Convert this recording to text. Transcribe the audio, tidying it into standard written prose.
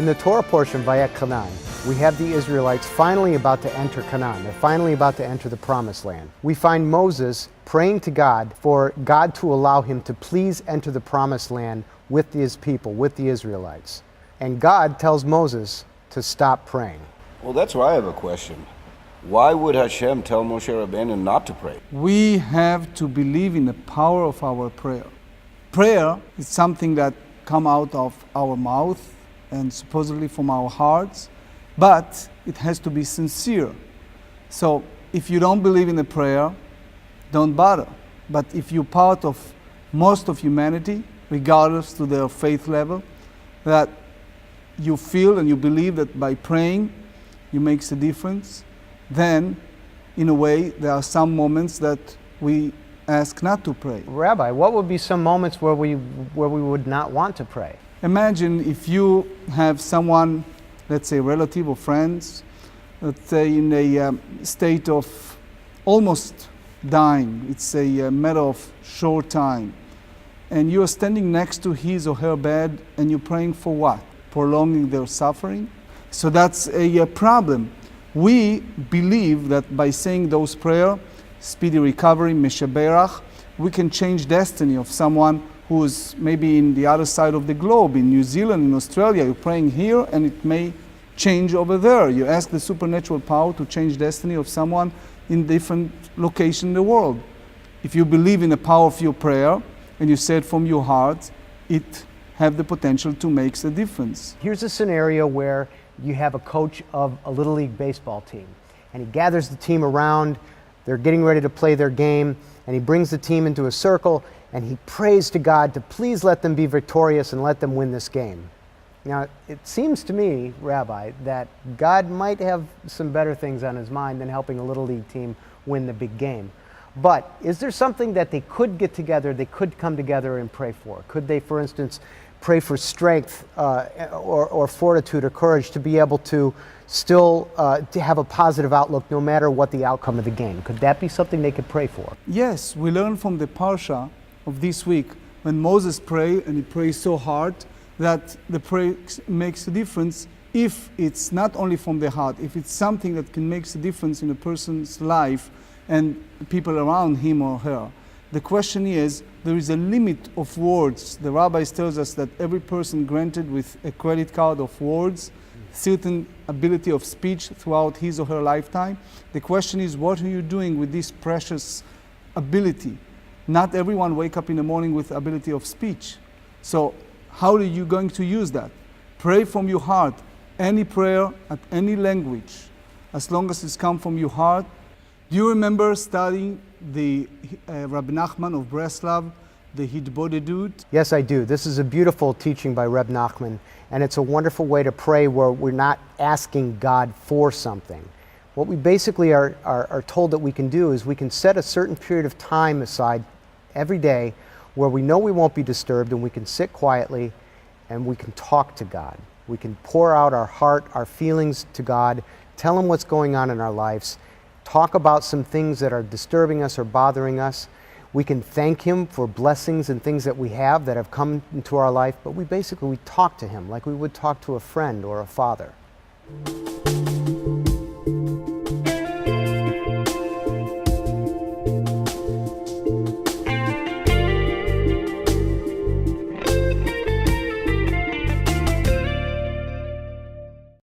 In the Torah portion, Vaetchanan, we have the Israelites finally about to enter Canaan. They're finally about to enter the Promised Land. We find Moses praying to God for God to allow him to please enter the Promised Land with his people, with the Israelites. And God tells Moses to stop praying. Well, that's where I have a question. Why would Hashem tell Moshe Rabbeinu not to pray? We have to believe in the power of our prayer. Prayer is something that comes out of our mouth and supposedly from our hearts, but it has to be sincere. So if you don't believe in the prayer, don't bother. But if you're part of most of humanity, regardless to their faith level, that you feel and you believe that by praying you makes a difference, then in a way there are some moments that we ask not to pray. Rabbi, what would be some moments where we would not want to pray? Imagine if you have someone, let's say relative or friends, let's say in a state of almost dying. It's a matter of short time. And you're standing next to his or her bed and you're praying for what? Prolonging their suffering? So that's a problem. We believe that by saying those prayers, speedy recovery, Meshaberach, we can change destiny of someone who's maybe in the other side of the globe, in New Zealand, in Australia. You're praying here and it may change over there. You ask the supernatural power to change destiny of someone in different location in the world. If you believe in the power of your prayer and you say it from your heart, it have the potential to make a difference. Here's a scenario where you have a coach of a Little League baseball team, and he gathers the team around, they're getting ready to play their game, and he brings the team into a circle, and he prays to God to please let them be victorious and let them win this game. Now, it seems to me, Rabbi, that God might have some better things on his mind than helping a Little League team win the big game. But is there something that they could get together, they could come together and pray for? Could they, for instance, pray for strength or fortitude or courage to be able to still to have a positive outlook no matter what the outcome of the game? Could that be something they could pray for? Yes, we learn from the Parsha of this week when Moses prayed, and he prays so hard that the prayer makes a difference if it's not only from the heart, if it's something that can make a difference in a person's life and people around him or her. The question is, there is a limit of words. The rabbis tells us that every person granted with a credit card of words, certain ability of speech throughout his or her lifetime. The question is, what are you doing with this precious ability? Not everyone wake up in the morning with ability of speech. So how are you going to use that? Pray from your heart. Any prayer at any language, as long as it's come from your heart. Do you remember studying the Rabbi Nachman of Breslov, the Hitbodedut? Yes, I do. This is a beautiful teaching by Reb Nachman, and it's a wonderful way to pray where we're not asking God for something. What we basically are told that we can do is we can set a certain period of time aside every day where we know we won't be disturbed, and we can sit quietly and we can talk to God. We can pour out our heart, our feelings to God, tell Him what's going on in our lives, talk about some things that are disturbing us or bothering us. We can thank Him for blessings and things that we have that have come into our life, but we talk to Him like we would talk to a friend or a father.